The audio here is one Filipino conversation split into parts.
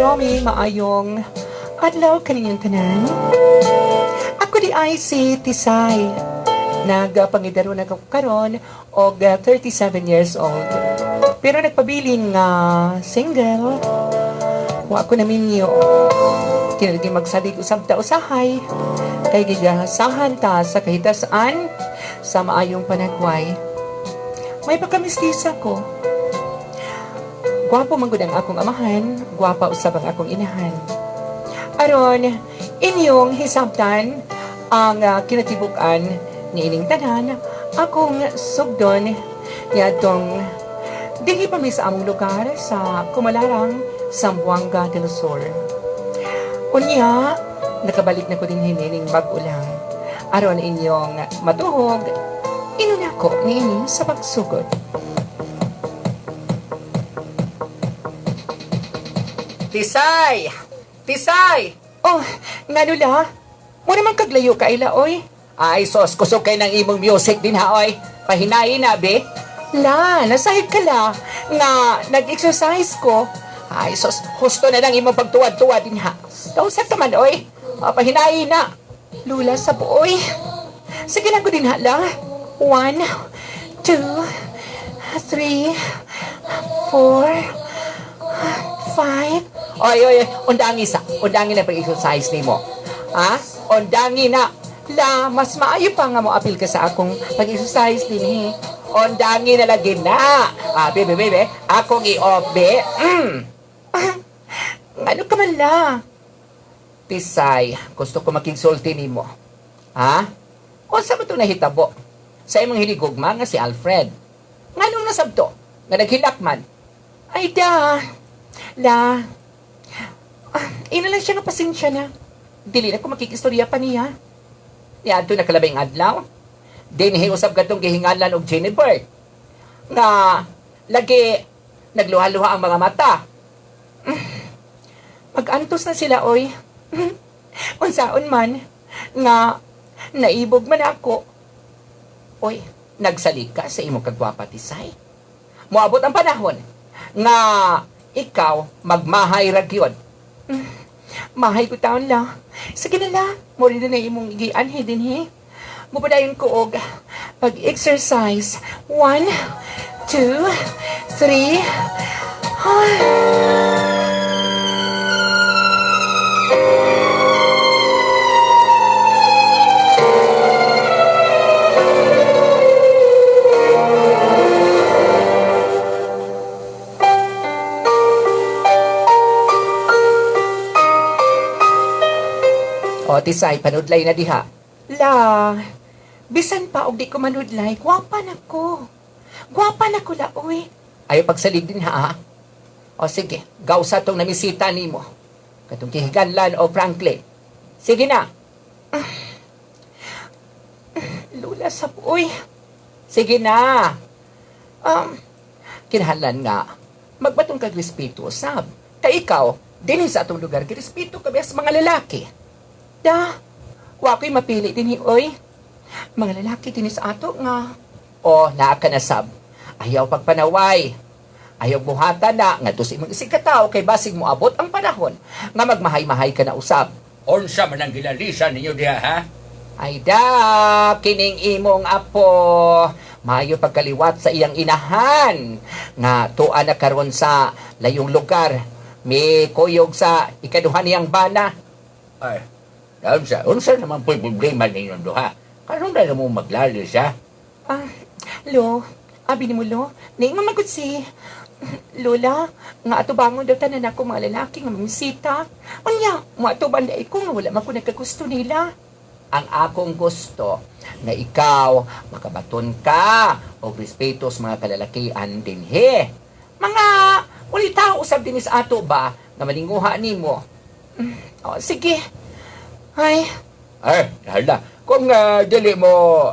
Romy, maayong adlaw kaninyong tanan. Ako di ay si Tisay. Nagpangidaro na ako karon og 37 years old. Pero nagpabiling single. Wa ko namin yo. Kinalagi magsadig usab ta usahay. Kay gigasahan ta sa kahitasaan sa maayong panagway. May pagkamistisa ko. Gwapo man gud ang akong amahan, gwapa usab ang akong inahan. Aron inyong hisabtan ang kinatibuk-an ni ining tanan, akong sugdon niadtong dili pa mi sa among lugar sa Kumalarang, Zamboanga del Sur. Unya, nakabalik na ko din hinining mag-ulang. Aron inyong matuhog, inuna ko niini sa pagsugod. Tisay! Tisay! Oh, nga nula? Mo naman kaglayo ka ila, oy. Ay, sos, kusog kay ng imong music din ha, oy. Pahinayin na, be. La, nasahid ka la. Nga, nag-exercise ko. Ay, sos, husto na lang imong pagtuwad-tuwad din ha. Kausap naman, oy. Pahinayin na. Lula sa buoy. Sige lang ko din hala. 1, 2, 3, 4, 5. Oy, undangi na pag-exercise ni mo. Ha? Undangi na. La, mas maayo pa nga mo apil ka sa akong pag-exercise din eh. Undangi na lagi na. Bebe, akong i-obe. Ano ka man la? Tisay, gusto ko makingsulti ni mo. Ha? O sa mo ito nahitabo? Sa imong hiligugma nga si Alfred. Nganong nasabto? Nga naghilak man? Ay da. La. Ina lang siya nga pasensya na. Dili na ko makikistorya pa niya. Niadto na kalabing adlaw. Dinhi usab katong gihingalan og Jennifer. Nga lagi nagluha-luha ang mga mata. Mag-antos na sila, oy. Unsaon man, nga naibog man ako. Oy, nagsalik ka sa imong kagwapa, Tisay. Moabot ang panahon nga ikaw magmahay ra gyud. Mahay ko taon la. Sige na la, mo rin na imong igianhe din he. Mupadayon ko og pag-exercise. 1, 2, 3. O, Tisay, panudlay na diha. La, bisan pa og di ko manudlay, gwapa na ko. Gwapa na ko la, oy. Ayaw pagsalig din ha. O sige, gawsa tong namisita ni mo. Katong kihiganlan o Franklin. Sige na. Lula sa oy. Sige na. Kinahanglan nga, magbatong kag respeto, sab. Kay ikaw, din sa atong lugar, kirespeto ka sa mga lalaki. Da, wa ko'y mapili din oy. Mga lalaki din sa ato nga. O, naa ka na sab. Ayaw pagpanaway. Ayaw buhatan na, nga to si mga isikataw, kay basig mo abot ang panahon, nga magmahay-mahay ka na usab. Unsa man ang gilalisan ninyo diha, ha? Ay da, kining imong apo. Maayo pagkaliwat sa iyang inahan. Nga tuan na karon sa layong lugar. May kuyog sa ikaduhan niyang bana. Ay, unsa naman po'y problema ninyo duha? Karon na mo maglalis, ha? Lo, abi ni mo lo, naing mamagod si Lola, nga atubangon daw tanan ako mga lalaki nga mamisita. Unya, mga atuban da ko nga wala man ko nagkagusto nila. Ang akong gusto nga ikaw makabaton ka o respeto sa mga kalalakian din he. Mga ulitaw usab din sa ato ba nga malinguha nimo. O, sige. Ay, Hala, kung dili mo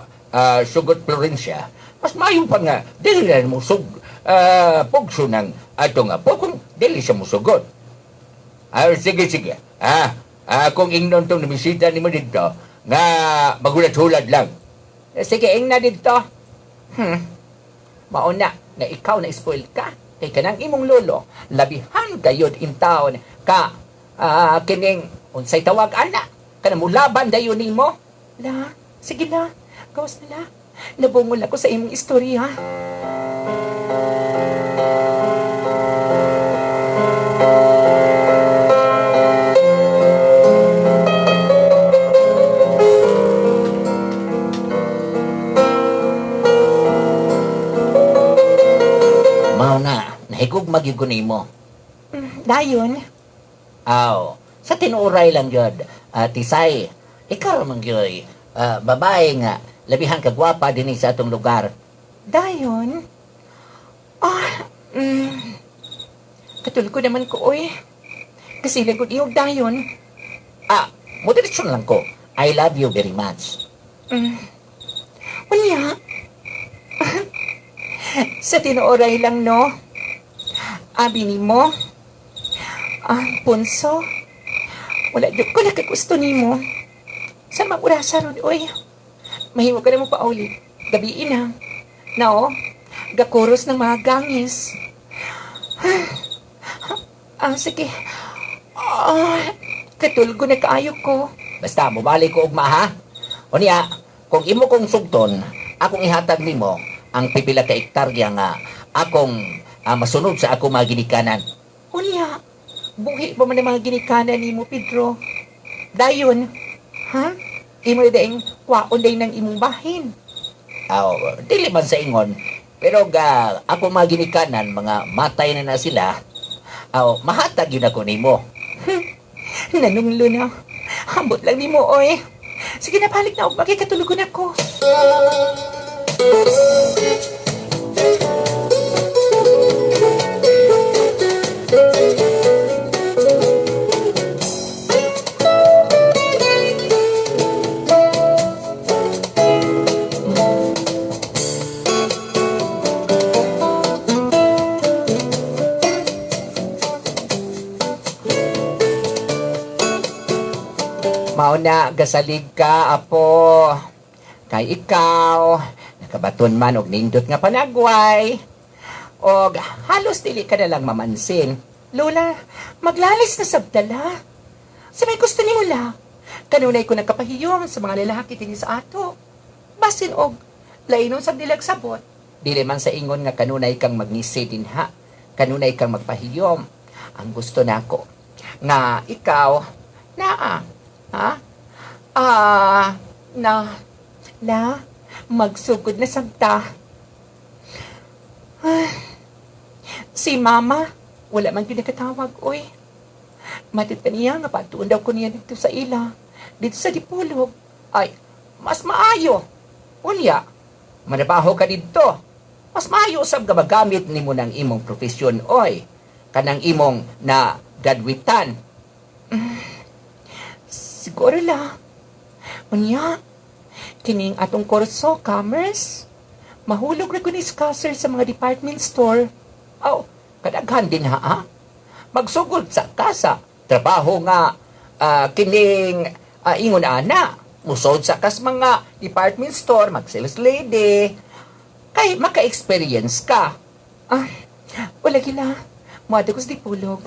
sugot Florencia, mas mayo pa nga, dili na mo pugso ng ato nga po, kung dili siya mo sugot. Sige. Kung ingnon tong namisita ni mo dito, nga magulat-hulad lang. Sige, ing na dito. Mauna, nga ikaw na spoil ka. Kay kanang imong lolo, labihan kayod in town, ka kining unsay tawag ana kana mo laban dayon nimo. La, sige la. Gawas na la. Nabungol ako sa imong istorya. Mao na nahigog magyud nimo. Dayon, Aw, sa tinuray lang yun, Tisay, ikaw man yun, babae nga, labihan ka gwapa din sa atong lugar. dayon. Katul ko naman ko, oy. Kasi lagod iyog dayon. Moderasyon lang ko. I love you very much. Unya. Sa tinuoray lang, no? Abi ni mo. Punso. Wala dyan ko nakagusto ni mo. Sa magurasa ron, oy. Mahiwa ka na mo pa ulit. Gabiin ha. No? Gakuros ng mga gangis. Sige. Katulgo na kaayo ko. Basta, mubalik ko ugma ha. O niya, kung imo kong sugton, akong ihatag nimo ang pipila ka ektarya nga akong masunod sa akong mga ginikanan. Unya, buhi pa man ang mga ginikanan ni mo, Pedro. Dayon, ha? Imo daing kwaon day ng imong bahin. Dili man sa ingon, pero ako mga ginikanan, mga matay na sila, mahatag yun ako nimo. Nanunglo na. Hambot lang ni mo, oy. Sige na, balik na. Makikatulugon ako. Mauna, gasalig ka, apo. Kay ikaw, nakabaton man og nindot nga panagway. Og halos dili ka na lang mamansin. Lola, maglalis na sabdala. Sa may gusto ni Mula, kanunay ko nagkapahiyom sa mga lalaki din sa ato. Basin og, lainon sa dilag sabot. Dili man sa ingon nga kanunay kang magnisi din ha. Kanunay kang magpahiyom. Ang gusto nako nga ikaw naa La, magsugod na sabta. Si Mama, wala man yun nakatawag, oy. Matit pa niya nga patuon daw ko niya dito sa ila. Dito sa Dipolog. ay mas maayo. Unya, manabaho ka dito. Mas maayo usab nga magamit nimo ng imong profesyon oy. Kanang imong na gadwitan. Siguro la. Unya, kining atong kurso, commerce. Mahulog na kunis kasir sa mga department store. Kadaghan din ha? Magsugod sa kasa. Trabaho nga kining ingon ana. Musod sa kas mga department store, mag-sales lady. Kay maka-experience ka. Wala gila. Muada ko sa Dipolog.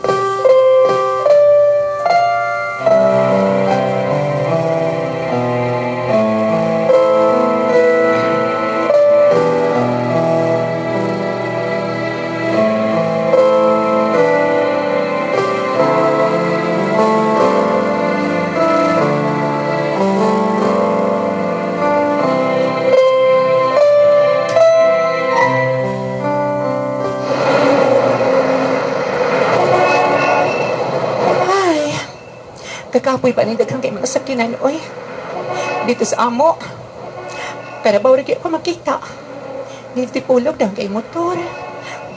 Kakapoy pa ni daghang kay mga sakinan, oy. Dito sa amo. Karabaw rin kayo pa makita. Dito Dipolog, daghang kay motor.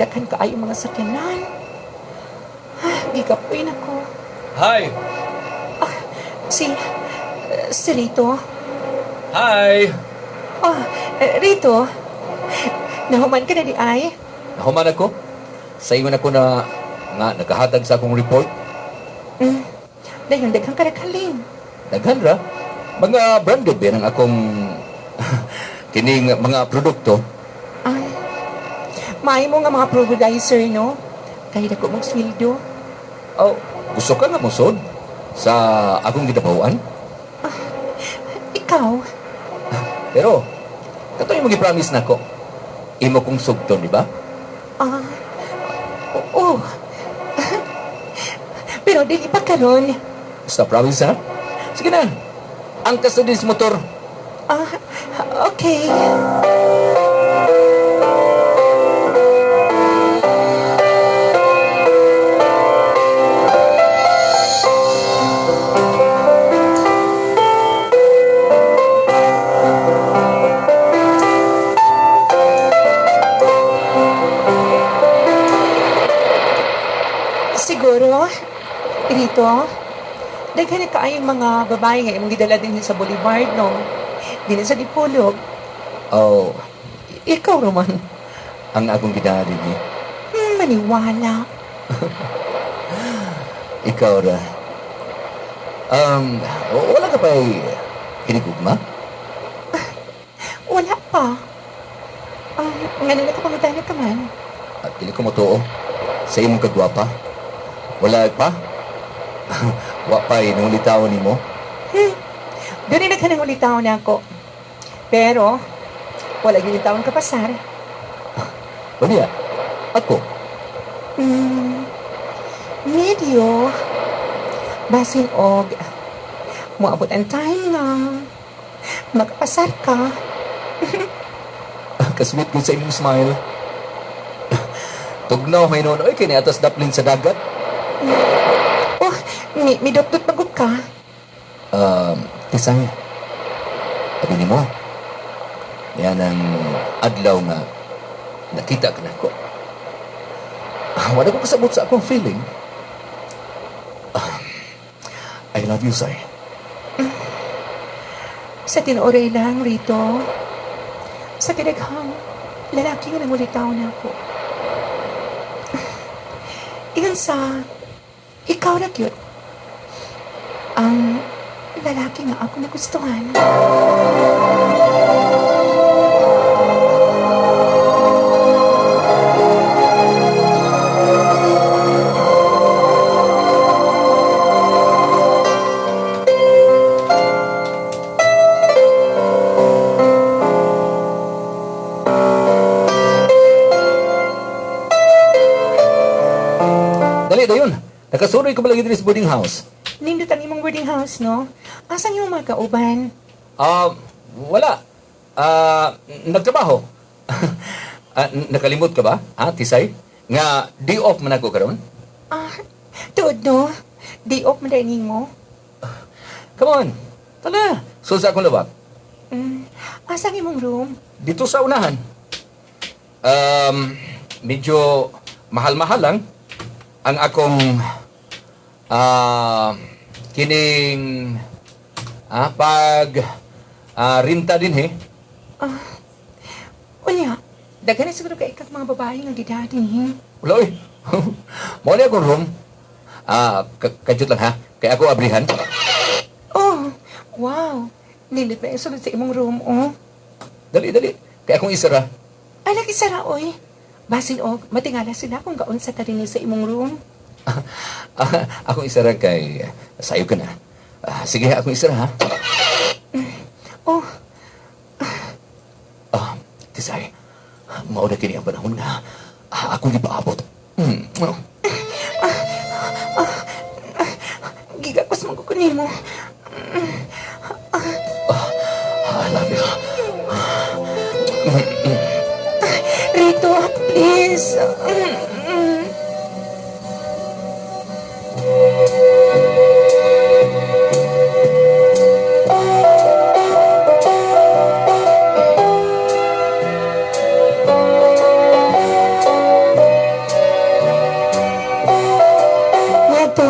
Daghan ka ay mga sakinan. Gikapoy na ko. Hi! Si Rito. Hi! Rito. Nahuman ka na di ay? Nahuman ako. Sa ingon ako na nga nakahatag sa akong report. Dayon, daghang ka naghaling. Daghan ra. Mga branded ba ang akong kining mga produkto. May mo nga mga producer, no? Kahit ako magswildo. gusto ka nga musod sa akong gitabawan? Ikaw? Pero, kato yung mag-promise na ko. Imo kong sugton, di ba? Oo. Pero dili pa karon. Basta promise, ha? Sige na. Ang kasudis motor. Okay. Siguro, dito, daghan na kaayong mga babae nga imong gidala din sa Boulevard, no? Dili sa Dipolog. Oh, Ikaw naman. ang akong gidari ni. Maniwala. Ikaw ra. Wala ka pa'y hinigugma? Wala pa. Nga nila ka pangutana ka man. At dili ko mo tuo. Sa imong kagwapa. Wala pa? Wapay, nung litawan ni mo. Doon na ka nang ulitawan na ako. Pero, wala yung ulitawan ka pasar. Wala. Ako. Medyo, basin og, muabot ang time na magpasar ka. Kasweet ko sa imong smile. Tugnaw, may noon. Oy, kini atas daplin sa dagat. Oh, midot-dot pagod ka. Tisang. Sabi ni mo. Yan ang adlaw nga nakita ka na ko. Wala ko kasabot sa akong feeling. I love you, Sai. Sa tinuoray lang, Rito. Sa tinaghang lalaki nga nangulitaw na ako. Iyan sa ikaw na cute. Ang lalaki nga ako nagustuhan. Dali, dayon. Nakasuroy ko ba lagi dito sa boarding house? Nindot ang imong boarding house, no? Asan yung mga kauban? Wala. Nagtrabaho. Nakalimot ka ba? Tisay? Nga, day off man ako karon? Tuod, no? Day off madaling mo? Come on. Tala. So sa akong labak. Asan imong room? Dito sa unahan. Medyo mahal-mahal lang ang akong kining pag rinta din Unya, daghan na siguro ka ikag mga babae nga gidadin. Wala eh. Mao ni akong room. Kajut lang ha. Kaya ako abrihan. Oh, wow. Nindot pa yung sulod sa imong room, oh. Dali. Kaya akong isara. Ay, nag-isara, oy. Basin og, matingala sila kung gaon sa tarini sa imong room. Akong isara kay sayo ka na. Sige, akong isara ha. Oh, Tisay, mauna kini ang panahon na akong ipaabot. gigakos man ko kunin mo. I love you. Rito, please.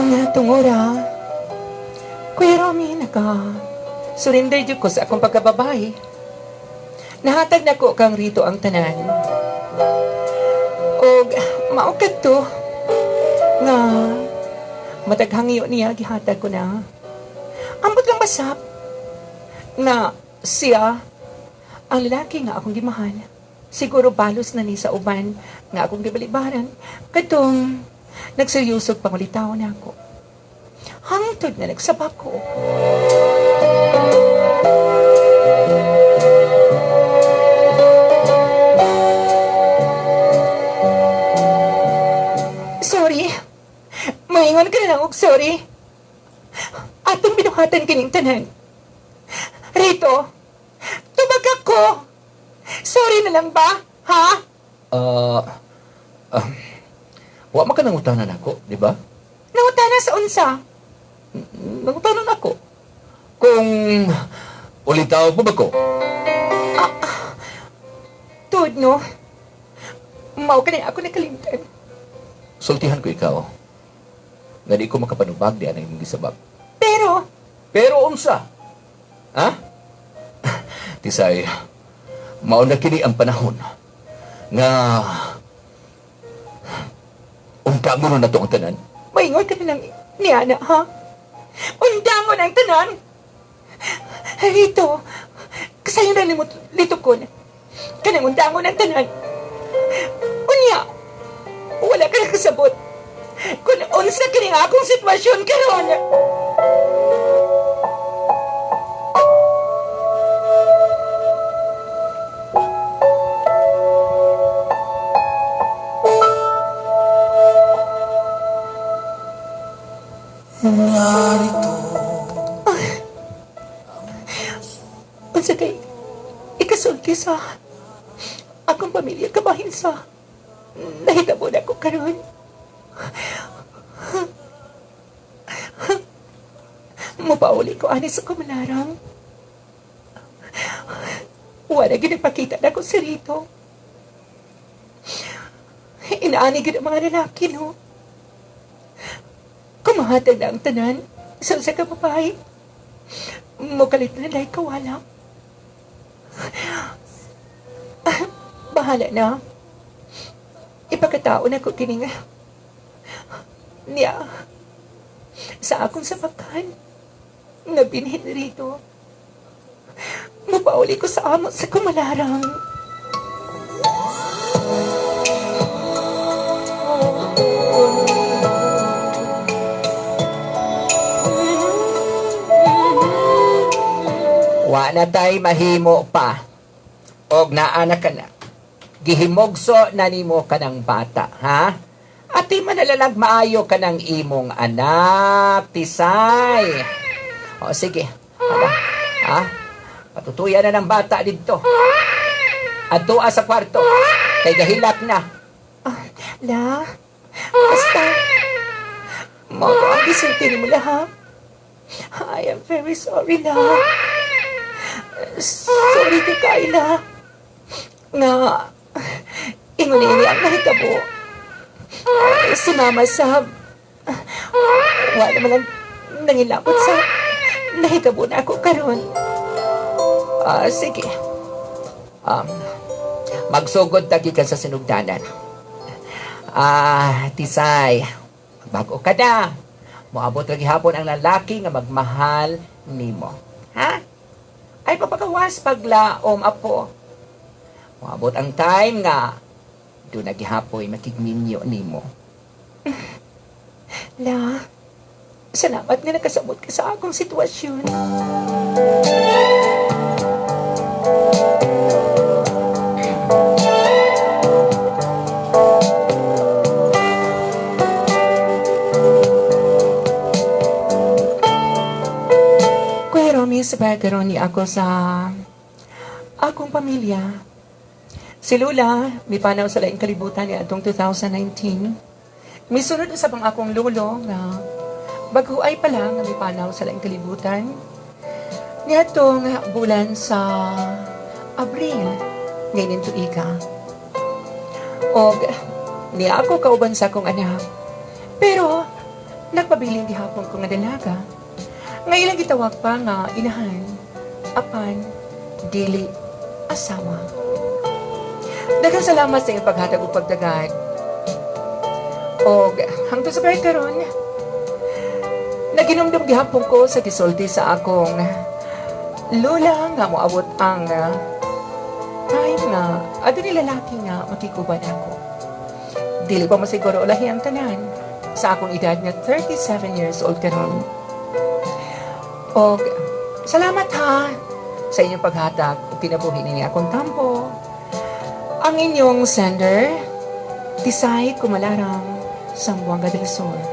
Ngatong ora. Kuya Romy, surrender jud ko sa akong pagkababae. Nahatag na ko kang Rito ang tanan. Og maugad to nga mataghangyo niya gihatag ko na. Ambot lang basap na siya ang lalaki nga akong gimahal. Siguro balos na ni sa uban nga akong gibalibaran. Kadtong nagseryosog pangulitaw na ako. hangtod na nagsabak ko. Sorry. Maingon ka na lang og sorry. Atong binuhatan kining tanan. Rito, tubag ako. Sorry na lang ba? Ha? Wa man ka nangutanan ako, di ba? Nangutana sa unsa? Nangutanan ako. Kung ulitaw po ba ko? Tuod, no? Mao ka na ako nakalimtan. Sultihan ko ikaw. Nga di ko makapanubag di anang imong gisabak. Pero, Unsa? Ha? Tisay, mao na kini ang panahon nga undangon na to ang tanan. maingon ka na lang ni Ana, ha? Undangon ang tanan. Rito, kasayo na ni mo litukon. Kanang undangon ang tanan. Unya, wala ka na kasabot. Kung unsa kini nga akong sitwasyon karon. Unsa kay ikasulti sa akong pamilya kabahin sa nahitabo na ko karon. Mupauli ko ani sa kumalarang. Wala ginapakita na ko si Rito. Inaani gid ang mga lalaki, no? Kumahatag na ang tanan sa ka babae. Mukalit na dahil kawala. Bahala na. Ipagkatao na ko kining niya sa akong sabakan na binhin rito. Mapauli ko sa amo sa kumalarang. Wa na tay mahimo pa. Og naana ka na. Gihimogso na nimo ka ng bata, ha? At di manalalag maayo ka ng imong anak, Tisay. O sige, aba, ha? Patutuyan na ng bata dito. At tuwa sa kwarto. Kay gahilak na. La, basta, mo ang gisulti mo ha? I am very sorry, La. Sorry ka, Kayla. Nga, ingon ini ang nahitabo. Si Mama Sab, wala naman lang nangilapot sa nahitabo na ako karon. Sige. Magsugod tagi ka sa sinugdanan. Tisay, bago ka na. Moabot lagi hapon ang lalaki nga magmahal nimo. Ha? Ay papagawas paglaom, apo. Moabot ang time nga doon nagihapoy makigminyo nimo. La, salamat nga nakasabot ka sa akong sitwasyon. Kuya Romy, sabagaron ni ako sa akong pamilya. Si Lula, may panaw sa laing kalibutan ni atong 2019. May sunod sa pang akong lolo nga baguay pa lang nga may panaw sa laing kalibutan. Ni atong bulan sa Abril, ngayon tuiga. Og ni ako kauban sa akong anak. Pero nagpabiling gihapon ko nga dalaga. Ngayon gitawag pa nga inahan, apan, dili, asawa. Daghang salamat sa iyong paghatag o pagdagad. O hangtod sa kahit karon, naginumdum gihapon ko sa gisulti sa akong lula nga moabot ang time nga ato ni lalaki nga makikuban ako. Dili pa masiguro ulahi ang tanan. sa akong edad nga 37 years old karon. Og salamat ha sa inyong paghatag o kinabuhi ninyo akong tampo. Ang inyong sender, Tisay Kumalarang, Zamboanga del Sur.